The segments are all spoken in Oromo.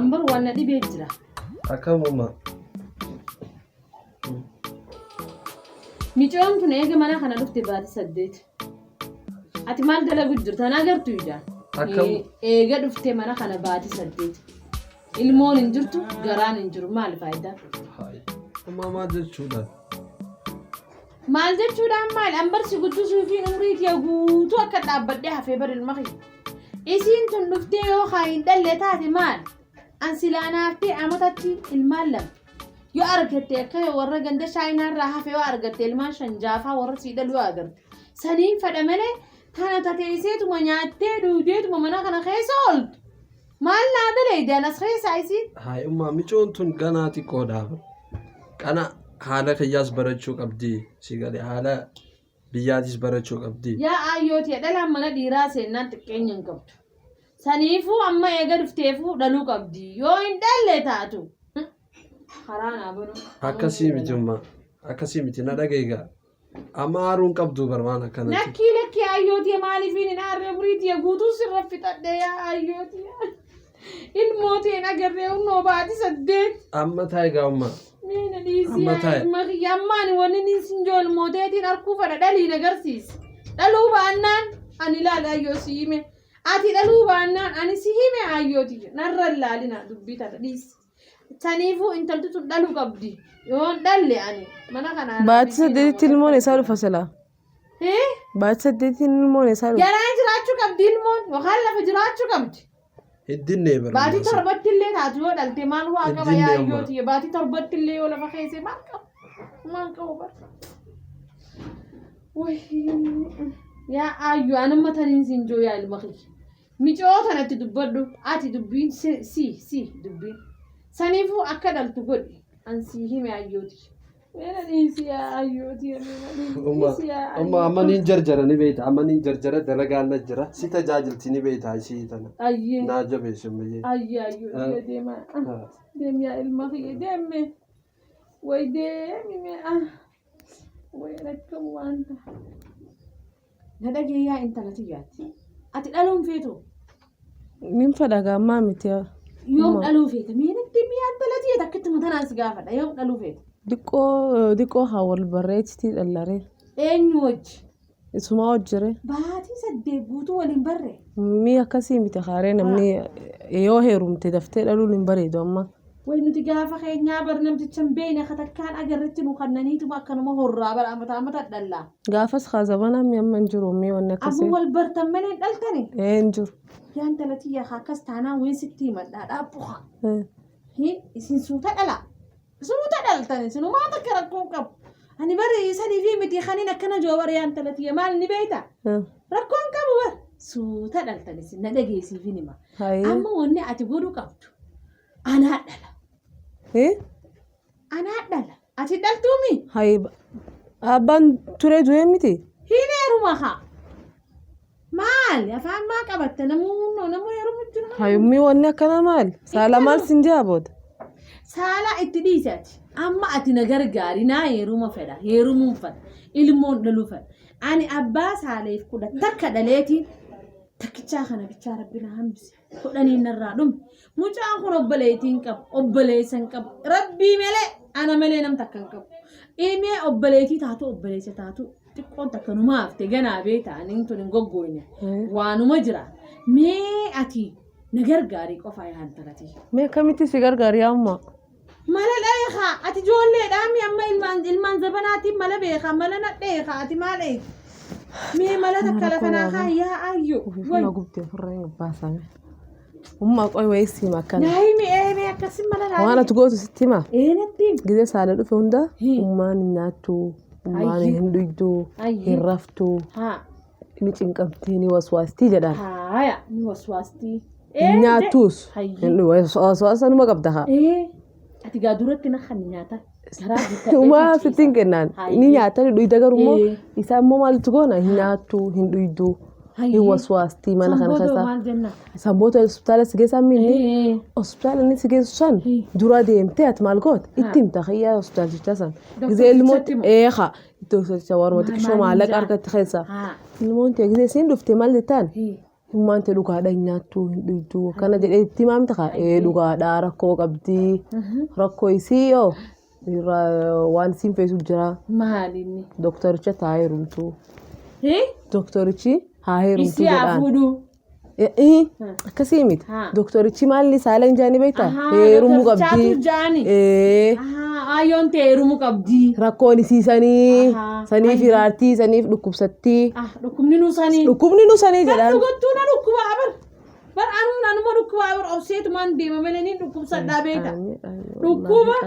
number 1 di beejira. Akkamuma. Micoon tun eega mana kana dhufte baati 8. Ati maal dalagu jirta na agartu ija. Eega dhufte mana kana baati 8. Ilmoon hin jirtu garaan hin jiru maal faayidaa? Maal jechuudha? Maal jechuudhaan maal ambarsi guddisuu fi umrii kee guutuu akka dhaabbadhee hafee bar ilma kee. Isiin tun dhuftee yoo hin dhalle taate maal? An silaanaaftee amatatti ilmaan lama. Yoo argatte akka warra ganda shaayinaarraa hafee yoo argatte ilmaan 5 jaafaa warra sii dhaluu agarte. Saniin fadha malee tana tateesseetuma nyaattee duudeetuma mana kana keessa ooltu. Maal naa dalee jaalas keessa isiin? Ummaa micoon tun ganaa xiqqoodhaaf. Kana haala kiyyaas barachuu qabdi. Sigalee haala biyyaatis barachuu qabdi. Yaa ayyooti dhalaan mana dhiiraa seennaan xiqqeenya hin qabdu. Saniifuu amma eega dhufteefuu dhaluu qabdi. Yoo hin dhalle taatu. Haraanaa bunu. Akkasii miti ummaa. Akkasii miti na dhageegaa. Amma haaruun qabdu barmaan akkanatti. Lakki ayyooti maaliifiin hin aarree buriitii guutuu sirra fixadhe yaa ayyooti. Ilmootiin agarree hunnoo baati 8. Amma taayigaa ummaa. Meena dhiisii yammaan wanni ni sinjool mooteetiin harkuu fadha dhaliin agarsiisa. Dhaluu baannaan ani ilaala ayyoo si hime. Ati dhaluu baannaan ani si hime ayyooti. Narra ilaalina dubbii tana dhiisi. Saniifuu intalti tun dhaluu qabdi. Yoon dhalle ani mana kanaan. Baati 8 ilmoon isaa dhufa silaa. Baati 8 ilmoon isaa dhufa. Garaan jiraachuu qabdi ilmoon yookaan lafa jiraachuu qabdi. Hiddinne barbaada. Baati 7 illee taatu yoo dhalte maal waa qaba yaa ayyooti. Baati 7 illee yoo lafa keessa maal qaba. Maal qaba bara. Yaa ayyo anamma taniin sinjoo yaa ilma kee. Micoo tanatti dubbadhu ati dubbiin si dubbiin. Saniifuu akka dhaltu godhi ansii hime ayyooti. Meena dhiisi yaa ayyooti. Ummaa amma niin jarjara ni beekta. Amma niin jarjara dalagaan na jira. Si tajaajilti ni beekta ishii tana. Ayyee. Naa jabeessu mayyee. Ayyee ayyooti deemaa. Deemi yaa ilma kee deemme. Way deemi mee. Way rakkamu waanta. Na dhageeyyaa intala tiyyaatti. Ati dhaluun feetu? Min fadhagaa ammaa miti. Yoom dhaluu feeta? Meenatti mi'a intala tiyyaatti akkatti matanaan si gaafadha. Yoom dhaluu feeta? Diqqoo haa wal barreessitii dhallaree. Eenyu wajji? Isumaa hojjire. Baatii 8 guutuu waliin barree. Mi'a akkasii miti haaree namni yoo heerumte daftee dhaluun hin bareedu amma. Way nuti gaafa keenyaa bar namticha hin beekne katakkaan agarretti nu kannaniituma akkanuma horraa bara amata dhallaa. Gaafas haasabanaa mi'a amma hin jiru mi'a wanni akkasii. Amma wal bartan malee hin dhaltani? Hin jiru. Yaan talatiyyaa akkas taanaan wayi sitti himadhaadhaa bu'a. Isin suuta dhalaa. Suuta dhaltani sinumaa takka rakkoon qabu. Ani bari sanii fi miti kaniin akkana joobar yaan talatiyya maal ni beeyta? Rakkoon qabu bar. Suuta dhaltani sin na dhageessiifin hima. Amma wanni ati godhu qabdu. Anaa dhala. Anaa dhala. Ati dhaltuumi? Abbaan turee du'e miti? Hin heeruma haa. Maali afaan maa qabatte namuu heeruma jira. Hayyummi wanni akkana maali? Saala maal sin jaa booda? Saala itti dhiisati. Amma ati na gargaari naa heeruma fedha. Heerumuun fedha. Ilmoon dhaluu fedha. Ani abbaa saaleef 10 takka dhaleetiin takkichaa kana bichaa rabbi na hambise. 10 narraa dhume. Mucaan kun obboleettiin qabu. Obboleessan qabu. Rabbii malee ana malee nam takka hin qabu. Imee obboleettii taatu obboleessa taatu. Xiqqoon takka numa hafte ganaa beektaa tun hin goggoine. Waanuma jira. Mee ati na gargaarii qofaa yaan talati. Mee akkamitti si gargaari amma? Mala dheekaa ati ijoolleedhaan amma ilmaan zabanaatiin mala beekaa mala nadheekaa ati maal eegi? Mee mala takka lafa naakaa yaa ayyoo. Ufuma gubdee ofirra hin baasame. Ummaa qoy wayii siima akkana. Naayimi akkasii mala naakaa. Waan ati gootu sitti himaa? Natti. Gizee saala dhufe hunda ummaan hin nyaattu. Ummaan hin dhugdu. Hin raftu. Ni cinqamtee ni waswaastii jedhaan. Haaya ni waswaastii. Hin nyaattus. Waswaasa numa qabda haa. Ati gaa duratti na kan nyaata. Umaa sittiin kennaan. Ni nyaata ni dhuyda garuu isaa immoo maaltu goona hin nyaattu hin dhuydu. Hin waswaastii mana kana keessa. Samboota hospitaala si geessaa minni hospitaala inni si geessu san dura deemtee ati maal goota itti himta xiyyaa hospitaalchicha san. Gizee ilmooti eeqa itti hospitaalchicha warma xiqqishoo maallaqa argatti keessa. Ilmoon ta'e gizee siin dhuftee maal jettaan Hummaan ta'e dhugaadha nyaattu hin dhugdu. Kana jedhee itti himaa miti kaa dhugaadha rakkoo qabdi. Rakkoo isii yoo waan isiin feessuuf jira. Maalinni. Dooktoricha haa heerumtu. Dooktorichi haa heerumtu Isii haa fuudhu. Akkasii miti. Dooktorichi maalli saala hin jaani beektaa? Heerumuu qabdi. Dooktorichaatu jaani. Ayyoon ta'e heerumuu qabdi. Rakkoon isiisanii saniif hiraartii saniif dhukkubsattii. Dhukkubni nuusanii. Dhukkubni nuusanii jedhaan. Dhugattuu na dhukkubaa bar. Bar anuma dhukkubaa bar obseetumaan deema malee ni dhukkubsadhaa beekta. Dhukkuba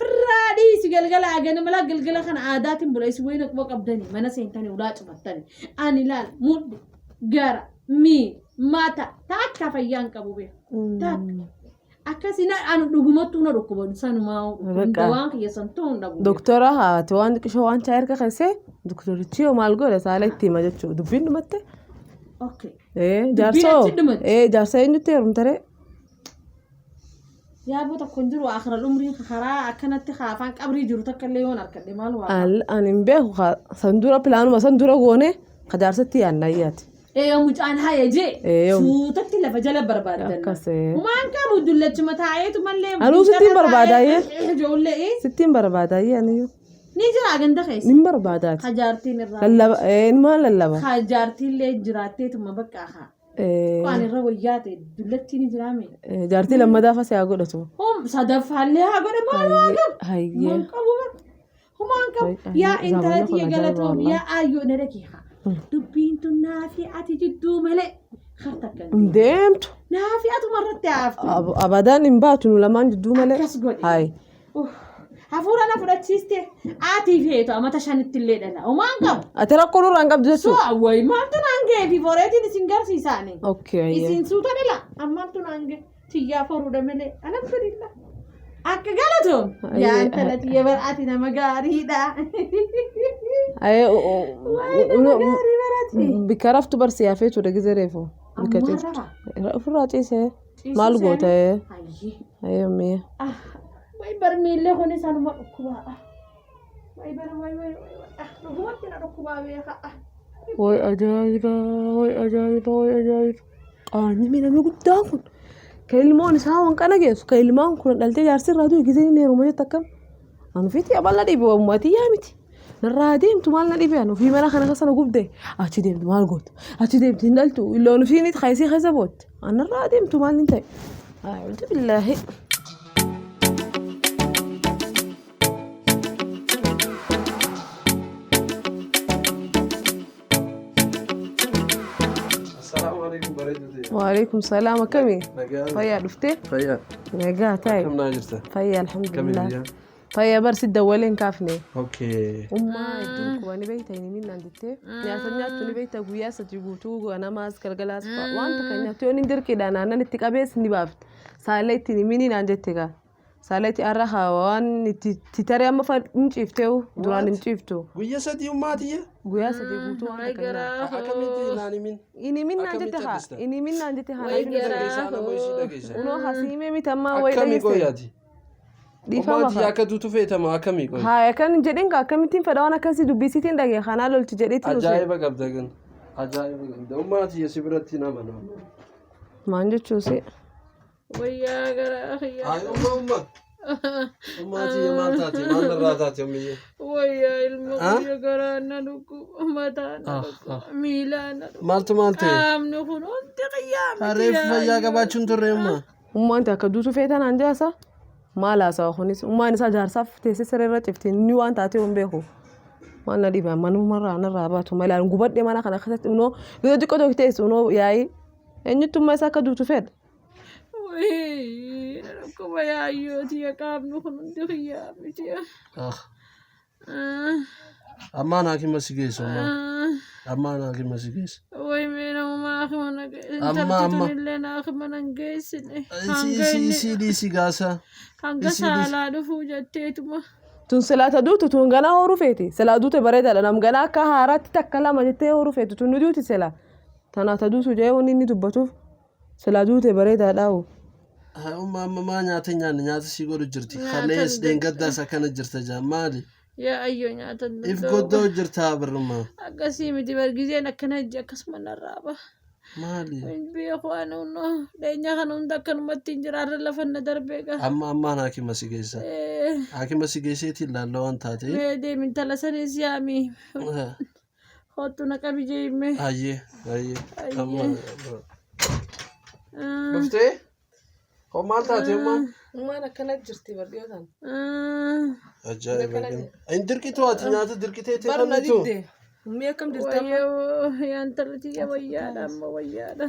firraa dhiisi galgala agana mala galgala kana aadaatiin buleessi wayina quba qabdanii mana seentanii ulaa cufattanii. Ani ilaala mudhi gara mata takka fayyaan qabu beeku. Takka. Akkasina anu dhugumattuu na dhukkuban sanumaa waan kiyyasan ta'uun dhabu. Doktora haati waan xiqqishoo waan chaa erga keessee doktorichi yoo maal godhe saala itti hima jechuudha. Dubbiin dhumatte. Jaarsoo eenyutti heerumtaree? Yaaboo tokko hin jiru akhiral umriin karaa akkanatti afaan qabrii jiru takka illee yoon harkadhe maal waa. Ani hin beeku sandura pilaanuma sandura goone ka jaarsatti yaannayyaati. Mucaan haye jee suutatti lafa jala barbaadan. Humaan qabu dullachi mataayeetu mallee. Anuu sittiin barbaadaayyee. Sittiin barbaadaayyee aniyyuu. Ni jira ganda keessa. Nin barbaadaati. Hajaartiin irraa. Lallaba maal lallaba? Hajaartiillee jiraatteetuma bakka haa. Waan irra wayyaa ta'e dullatti ni jiraame. Jaartii lammataa fasa haa godhatu. Sadaffaallee haa godhe maal waa qabu. Humaan qabu bara. Humaan qabu. Yaa intalatti galatoom yaa ayyoo na dhagee haa. Dubbiin tun naafi ati jidduu malee harta kan deemtu. Naafi atuma irratti haaftu. Abadaan hin baatu nu lamaan jidduu malee. Akkas godhe. Hafuura na fudhachiiste ati feetu amata shanitti illee dhala. Humaan qabu. Ati rakkoo nurraan qabdu jechuudha. So awwayi maaltu naangee fi foreetiin isin garsiisaani. Isin suuta dhala ammaltu naangee tiyyaa foruudha malee alhamdulillah. Akka galatoom yaa intalatti yebar ati nama gaariidha. Bikka raftu barsi yaafee ture gizee reefu. Bikka ciiftu. Ofirraa ciisee maal gootee? Ayyamee. Way barmiillee kuni sanuma dhukkubaa. Way dhugumatti na dhukkubaa beeka. Way ajaa'iba. Qaanyi miidhamee guddaan kun. Ka ilmoon isaa waan kana geessu ka ilmaan kun dhaltee jaarsi irraa du'e gizee inni heeruma jettu akkam. Anu fiitti abal na dhibe uummatii yaa miti. Narraa deemtu maal na dhibe anu fi mana kana keessa na gubde. Achi deemtu maal gootu? Achi deemtu hin dhaltu illoon fi inni xaysii keessa bootte. Narraa deemtu maal hin ta'e? A'uudhu billaahi. وعليكم السلام كمي فيا دفتي فيا نجا تاي كم ناجرته فيا الحمد لله فيا برس الدولين كافني اوكي أمّا يدوك وأنا بيتي من عندتي يا سنيا توني بيتا ويا ستجوتو وأنا ماسك الجلاس وأنت كنا توني ندير كده أنا نتكابس نبافت سالتي منين عندتك سالتي أرها وان تتري أما فنشيفتو دوران نشيفتو ويا سدي أماتي ويا سدي بوتو أنا كنا أكملتي ناني من إني من عندتها إني من عندتها ونو حسيمة متما أكمل قوياتي أماتي يا كدو تفيت ما أكمل قوي ها كان جدين كمتين فدانا كسي دبيسيتين دقيقة خنا لول تجديتي أجايب قبضكن أجايب قبض أماتي يا سبرتي نامنا ما عندي شوسي ويا غرا يا أمّا أماتي يا مالتاتي ما نراتاتي أمي ويا المغري غرا ندوكو متانا ميلانا مالتي نكون أنت قيام عارف يا قباتشون تريما أمّا أنت كدوسو فيتان عندي أسا ما لا سوا خنيس أمّا نسا جارساف تيسي سريرة تفتي نيوان تاتي أمبيهو ما نديبا ما نمرة نراباتو ما لا نقبض دي ما نخنا خسات إنه إذا تكو تكتيس إنه ياي إنه تما سا كدوسو فيت وي ركوب يا أيوتي يا كاب نكون أنت قيام أما أنا كي مسيجيس أما أنا كي مسيجيس وي مين ما أخي ما نجيس أما لنا أخي ما نجيس سي سيجاسا هنجسا لا دفوجتيتما tun silata duutu tun ganaa horuu feeti silaa duute bareedaadha nam ganaa akka haaraatti takka lama jettee horuu feetu tun duuti sila tanaata duutu jee wanni inni dubbatuuf silaa duute bareedaadha oo. Amma nyaata nyaanne nyaata si godhu jirti kalees deengaddaas akkana jirta jaan maali. Yaa ayyoo nyaata if goddoo jirtaa birrumaa. Akkasii miti bargizeen akkana ijji akkasuma narraaba. Maali? beeku ani hunno dheenya kana hunda akkanumatti hin jiraarra lafanna darbeega. Ammaan haakima si geessa. Haakima si geesseetiin laalla waan taate. Mee deemin tala sanis yaami. Kottu na qabi jeemme. Ayyee. Dhuftee? Hoo maal taate ummaan? Ummaan akkana jirti bardiyootaan. Ajaa'iba! Inni dirqituu ati nyaata dirqiteetii Barna qabneetu. dibde. Ummii akkam jirti amma? Wayyoo yaan talatiya wayyaadha amma wayyaadha.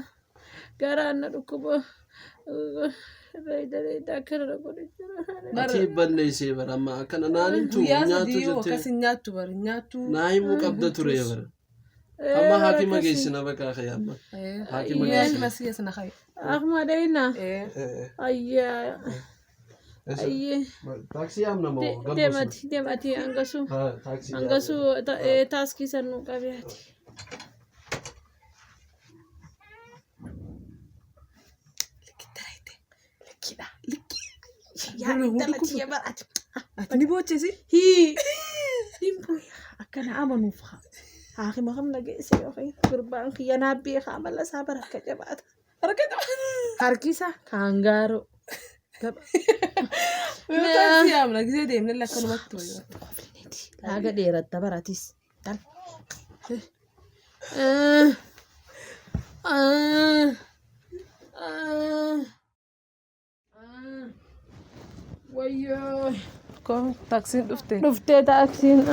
Garaan na dhukkuba. Reeda akkana godhe jira. Ati balleessee bara amma akkana naanitu Guyyaa nyaatu sadii yoo jettee. akkasin nyaattu bari nyaattu. Naa himuu qabda ture bara. Amma haakima geessina bakka kee amma. Haakima Guyyaa geessina. kima siyasa na khayi. Ahmad ayna. Ayyaa. Ayye. Taaksii amna moo Deemati angasu. Taaksii. Angasu taaskii sannu qabeeti. Ni boochisi? Dimbo akkana amanuuf haakima kamna geesse yoo gurbaan kiyya naabbii amala isaa barakka jabaata. Harkisa kaangaaroo. Taasii amna gisee deemne lakkanumatti wayyaa. Haga dheeratta baratis. Wayyoo. Kun taaksiin dhufte. Dhuftee taaksiin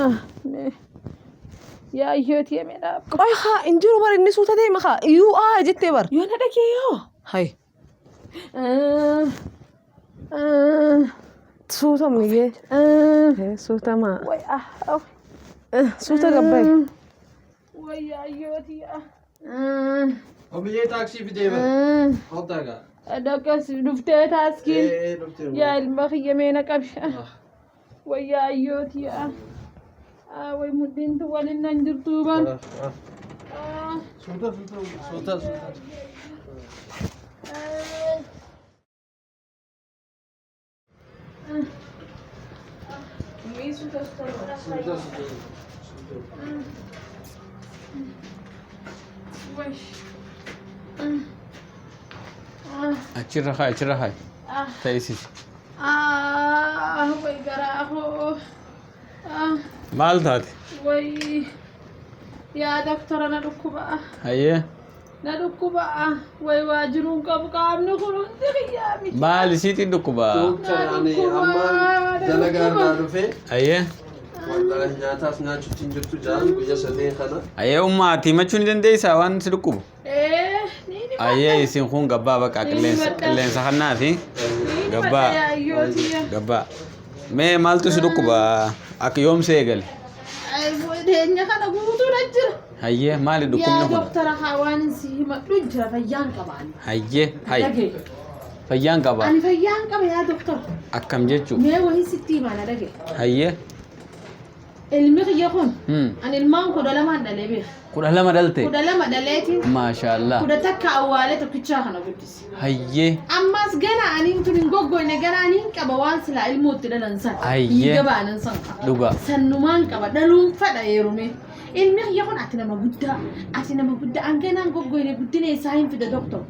yaa iyyooti yemedha. Qoy haa injiru bar inni suuta deema haa iyyuu jettee bar. Yoo na dhagee yoo. Hay. Suuta miyee. Suuta maa. Way Suuta gabbay. Wayyaa iyyooti yaa. Omiyyee taaksii fidee bara. Hoddagaa. Dhaqas dhuftee taaskiin. Dhuftee. Yaa ilma kiyya meena qabi. Wayyaa iyyooti yaa. Way muddiintu waliin nan jirtu ban. Suuta. Achirra hai. Ta'isis. Way garaa koo. Maal taate? Way yaa doktora na dhukkuba. Hayyee. Na dhukkuba. Way waajiruun qabu qaamni kun hundi kiyyaa miti. Maal isiitiin dhukkubaa? Dooktaraan ammaan dalagaa irraa dhufee. Hayyee. Wallahi nyaataas nyaachuutti hin jirtu jaan guyyaa sadeen kana. Hayyee ummaatii himachuu ni dandeessaa waan si dhukkubu? Ni Hayyee isin kun gabbaa baqa qilleensa kannaati. Gabbaa. Mee maaltu si dhukkuba? Akka yoomsee eegale? Deenya kana guutuu na jira. Hayyee maali Yaa dhukkubni kun? doktara hawaan si himadhu jira fayyaan qabaan. Hayyee fayyaan qaba. Ani fayyaan qaba yaa doktora. Akkam jechuu? Mee wayii sitti himana dhage. Hayyee. Ilmi kiyya kun ani ilmaan 12 dhalee beeka. 12 dhalte? 12 dhaleetiin. Maashaallah. 10 takka awwaalee tokkichaa kana guddise. Hayyee. Ammas gana ani tun hin goggoyne gana ani hin qaba waan silaa ilmootti dhalan san. Hayyee. Dhiiga baanan san qaba. Dhugaa. Sannumaan qaba dhaluun fadha yeerume. Ilmi kiyya kun ati nama guddaa. An ganaan goggoyne guddina isaa hin fida doktor.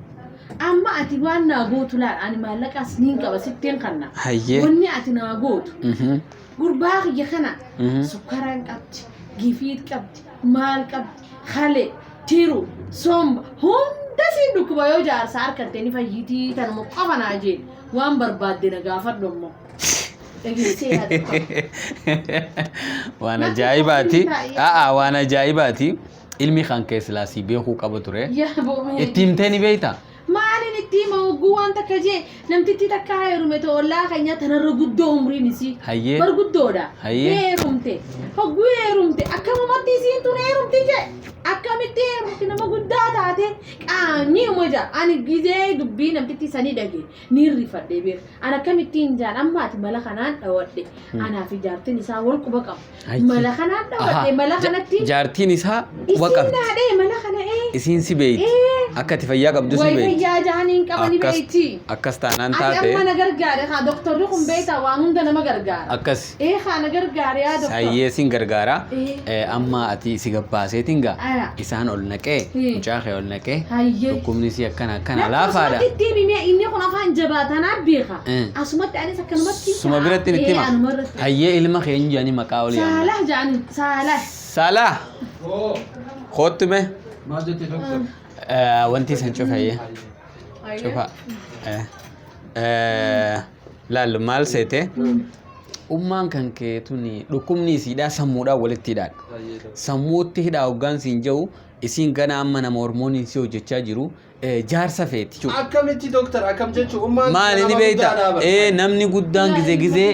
Amma ati waan naa gootu laal ani maallaqaas niin qaba sitteen kanna. Hayyee. Wanni ati naa gootu. Gurbaa kiyya kana sukkaraan qabdi, gifiit qabdi, maal qabdi, halee, tiru, somba hunda siin dhukkuba yoo jaarsa harkattee ni fayyitii tanuma qofa naa jeen waan barbaadde na gaafadhu ammoo. Waan ajaa'ibaati. Waan ajaa'ibaati. Ilmi kan keessilaasii beekuu qaba ture. Itti himtee ni beektaa? Maalin itti hima hogguu waan takka jee namtitti takka heerume ta'e ollaa keenya tanarra guddoo umriin isii. Hayyee. Barguddoodha. Hayyee. Heerumte. Hogguu heerumte akkamumatti isiin tun heerumti jee. Akkamitti heerumti nama guddaa taate qaamni umoja ani gizee dubbii namtitti sanii dhage ni rifadhee beeka. Ani akkamittiin jaan amma ati mala kanaan dhawadhe. Anaaf jaartiin isaa wal quba qabu. Mala kanaan dhawadhe mala kanatti. Jaartiin isaa quba qabdi. Isiin dhaadhee mala kana Isiin si beeyti. Akka ati fayyaa qabdu si beeyti. Fayyaa jaaniin qabani beeyti. Akkas taanaan Ati taate. amma na gargaare haa doktorri kun beektaa waan hunda nama gargaara. Akkas. Haa na gargaare yaa doktor. Sayyee sin gargaara. Amma ati si gabbaaseetiin gaa. isaan ol naqee mucaa kee ol naqee Hayyee. dhukkubni si akkana laafaadha. Asumatti itti inni kun afaan jabaatanaa beeka. Asumatti anis akkanumatti. Suma biratti itti hima. Hayyee ilma keenya jedhanii maqaa olii yaama. Saalah jaani Saalah. Saalah. Kootu mee. Maal jettee doktor? Wanti isin cufayyee. Cufa. Laallu maal seete? Ummaan kan kee tuni dhukkubni isiidhaa sammuudhaan walitti hidhaadha. Sammuutti hidhaa hoggaan siin jiru isiin gana amma nama hormooniin si hojjechaa jiru jaarsa feeti. Akkamitti doktor akkam jechuun ummaan Maali ni beekta? Namni guddaan gizee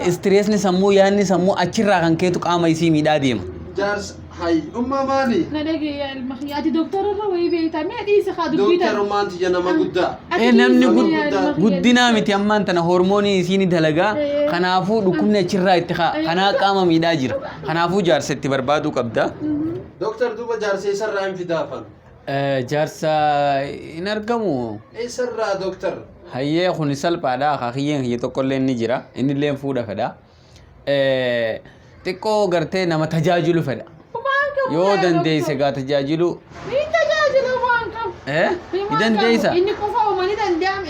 istireesni sammuu yaadni sammuu achirraa kan keetu qaama isii miidhaa deema. jaarsa hay ummaa maali? Nadhage ati doktora irra wayii beektaa mee dhiisa haa dubbita. Doktor ummaan tiyya nama guddaa. Namni guddinaa miti ammaan tana hormoonii isiin dalagaa kanaafuu dhukkubni achirraa itti kanaa qaama miidhaa jira. Kanaafuu jaarsa itti barbaaduu qabda. Doktor duuba jaarsa eessarraa hin fidaafan? Jaarsa hin argamu. Eessarraa doktor? Hayyee kun salphaadha. Akakiyyeen kiyya tokkollee ni jira. Inni illee fuudha fedha. Xiqqoo gartee nama tajaajilu fedha. Yoo dandeesse gaa tajaajilu. Ni tajaajilu waan qabu. Ni dandeessa. Inni qofa uumanii danda'ame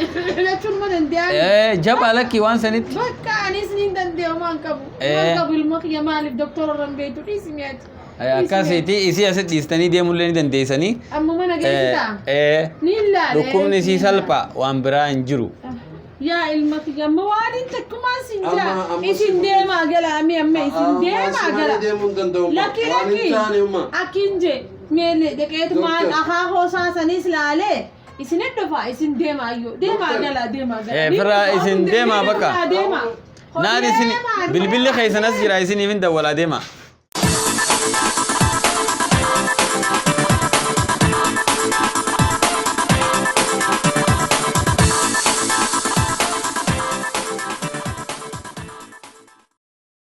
jechuun ma danda'ame. Jabaa lakkii waan sanitti. Bakka anis ni danda'u waan qabu. Waan qabu ilma kiyya maaliif doktora irra hin beektu dhiisi mi'aati. Akkasitti isii asitti dhiistanii deemullee ni dandeessanii. Amma mana geessitaa. Ni ilaale. Dhukkubni isii salphaa waan biraa hin jiru. Yaa ilma kiyya amma waan hin takkumaan sin jira. Isin deemaa gala amma isin deemaa gala. Lakki akkin je meele deqeetu maan ahaa hoosaasanis laalee. Isin hedduufaa isin deemaa iyyuu deemaa gala. Fira isin deemaa bakka. Naan isin bilbilli keessanas jira isiniif hin dawwalaa deemaa.